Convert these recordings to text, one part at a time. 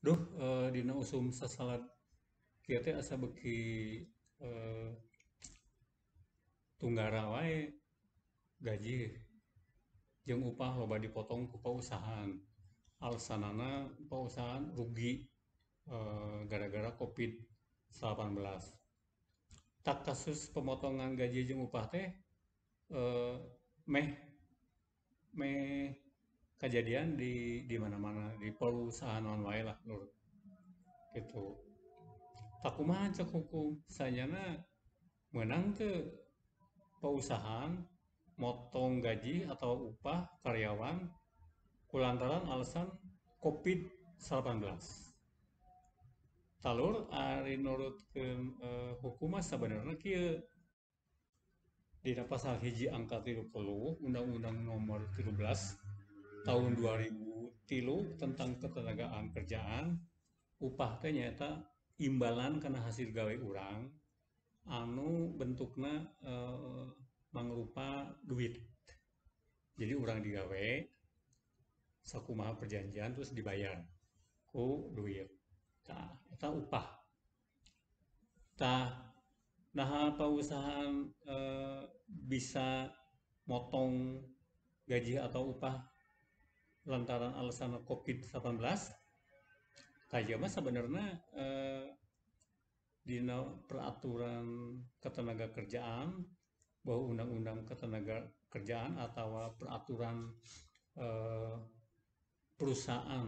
Duh, dina usum sasalad kieu teh asa beuki eh, tunggara wae gaji jeung upah loba dipotong ku pausahaan. Alasanana pausahaan rugi gara-gara COVID-19. Tak kasus pemotongan gaji jeung upah teh eh, meh meh kejadian di mana-mana di perusahaan wae lah Nur. Gitu. Tak kumaha cek hukum sanyana menang tuh pausahaan motong gaji atau upah karyawan kulantaran alasan COVID-19. Talur ari nurutkeun hukum sebenarnya kieu dina pasal hiji angka 30 Undang-Undang Nomor 13 tahun 2003 tentang ketenagaan kerjaan upah teh nyaeta imbalan karena hasil gawe urang anu bentukna mangrupa duit. Jadi orang digawe sakumaha perjanjian terus dibayar ku duit. Tah, eta upah. Tah, nah pausahaan bisa motong gaji atau upah lantaran alasan COVID-19, kaya mah sebenarnya dina peraturan ketenaga kerjaan bahwa undang-undang ketenaga kerjaan atau peraturan eh, perusahaan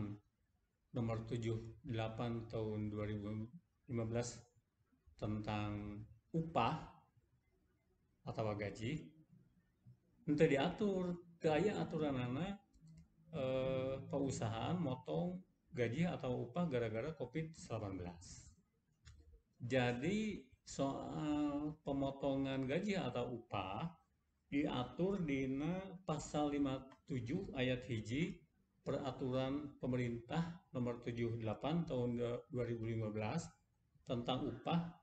nomor 78 tahun 2015 tentang upah atau gaji itu diatur teu aya aturanana pausahaan motong gaji atau upah gara-gara COVID-19. Jadi soal pemotongan gaji atau upah diatur di pasal 57 ayat hiji Peraturan Pemerintah Nomor 78 Tahun 2015 tentang upah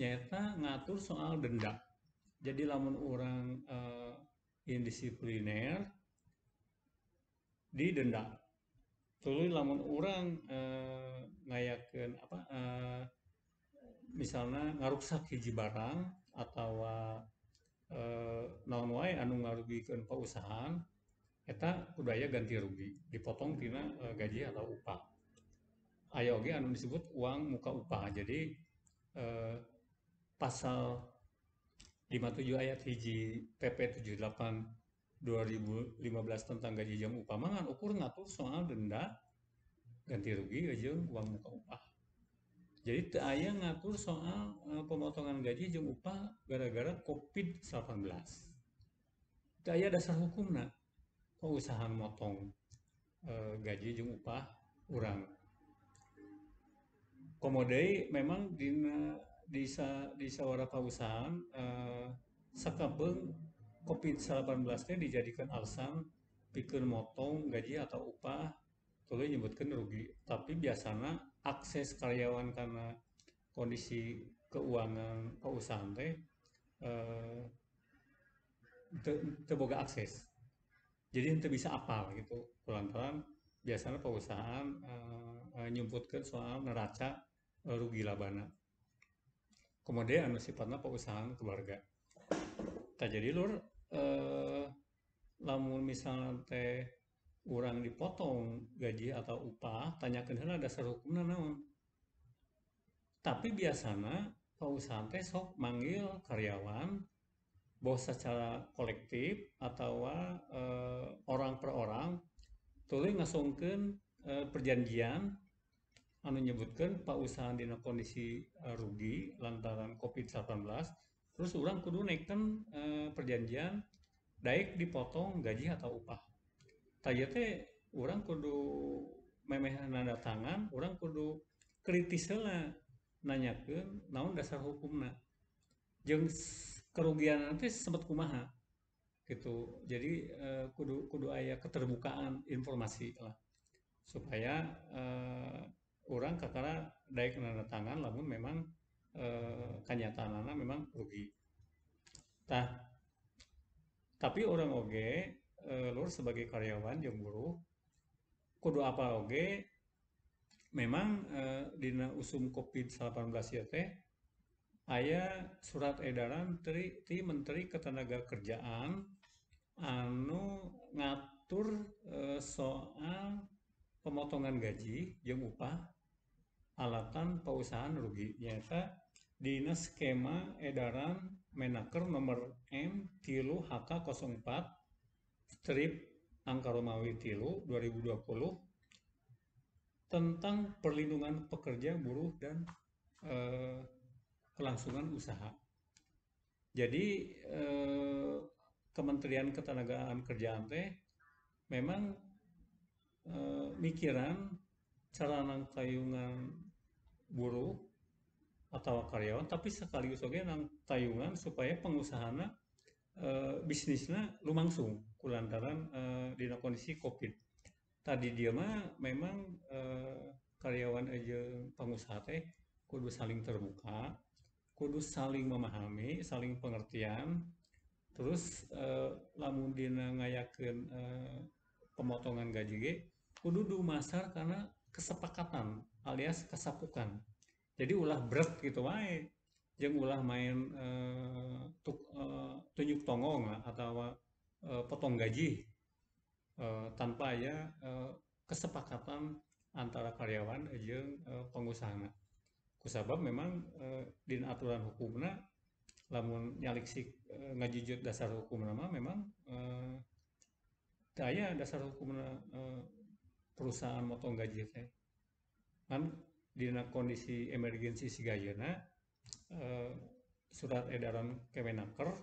nyata ngatur soal denda. Jadi lamun orang indisipliner didenda. Tuluy lamun orang ngayakeun apa misalnya ngaruksak hiji barang atau naon wae anu ngarugikeun pausahaan eta kudu aya ganti rugi dipotong tina gaji atau upah. Aya oge anu disebut uang muka upah. Jadi eh, pasal 57 ayat hiji PP 78 2015 tentang gaji jeung upah mah ngan ukur ngatur soal denda ganti rugi jeung uang muka upah. Jadi teu aya ngatur soal pemotongan gaji jeung upah gara-gara COVID-19. Teu aya dasar hukumna pausahaan motong gaji jeung upah urang. Komodei memang di sawara pausahaan sakabeung COVID-19 teh dijadikan alasan pikeun motong gaji atau upah tuluy nyebutkeun rugi. Tapi biasana akses karyawan karena kondisi keuangan pausahaan teh eh, teu boga akses. Jadi itu bisa apal gitu. Lantaran biasanya perusahaan nyumputkan soal neraca rugi labana. Kemudian anu sifatnya perusahaan keluarga. Tak jadi lur lamun misalnya teh orang dipotong gaji atau upah, tanyakeun heula dasar hukumna naon. Tapi biasanya perusahaan teh sok manggil karyawan bahwa secara kolektif atau orang per orang tuluy ngasongkeun perjanjian anu nyebutkeun pausahaan dina kondisi rugi lantaran COVID-19 terus urang kudu naikkeun perjanjian daek dipotong gaji atau upah. Taya teh urang kudu memeh nanda tangan, urang kudu kritis heula nanyakeun naon dasar hukumna. Jeung kerugian nanti sempat kumaha gitu. Jadi kudu aya keterbukaan informasi lah supaya orang kakara daek nanda tangan lamun memang kanyataanana memang rugi. Tah, tapi orang oge lur sebagai karyawan jeung buruh kudu apa oge memang dina usum COVID-19 ieu teh aya surat edaran ti Menteri Ketenagakerjaan anu ngatur soal pemotongan gaji jeung upah alatan pausahaan rugi nyata dina skema edaran Menaker nomor M3HK04 strip angka Romawi 3 2020 tentang perlindungan pekerja, buruh, dan eh, kelangsungan usaha. Jadi Kementerian Ketenagakerjaan teh memang mikiran sarana tayungan buruh atau karyawan, tapi sekaligus oge nang tayungan supaya pengusahana bisnisnya lumangsung kulantaran dina kondisi COVID. Tadi dia mah memang karyawan aja pengusaha teh kudu saling terbuka, kudu saling memahami, saling pengertian. Terus lamun dina ngayakeun pemotongan gaji ge kudu dumasar karena kesepakatan alias kesapukan. Jadi ulah berat gitu wae. Jeung ulah main tunjuk tongong lah, atau potong gaji tanpa ya kesepakatan antara karyawan jeung pengusahana. Kusabab memang dina aturan hukumna lamun nyaliksik ngajujut dasar hukumna mah memang aya dasar hukumna perusahaan motong gaji teh. Kan dina kondisi emergensi sigayeuna surat edaran Kemenaker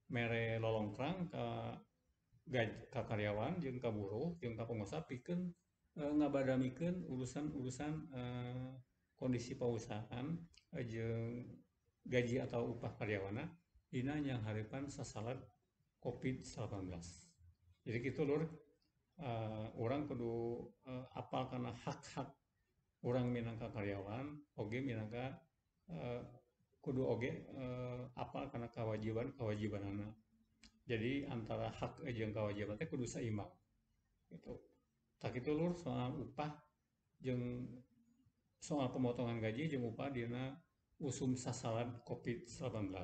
mere lolongkrang ka karyawan jeung ka buruh jeung ka pengusaha pikeun ngabadamikeun urusan-urusan kondisi pausahaan jeung gaji atau upah karyawana dina nyanghareupan sasalad COVID-19. Jadi gitu lur, orang kudu apal kana hak-hak orang minangka karyawan, oge minangka kudu oge apal kana kewajibanana. Jadi antara hak jeung kewajiban teh kudu seimbang gitu. Tak kitu lur soal upah jeung soal pemotongan gaji jeung upah dina usum sasaran COVID-19.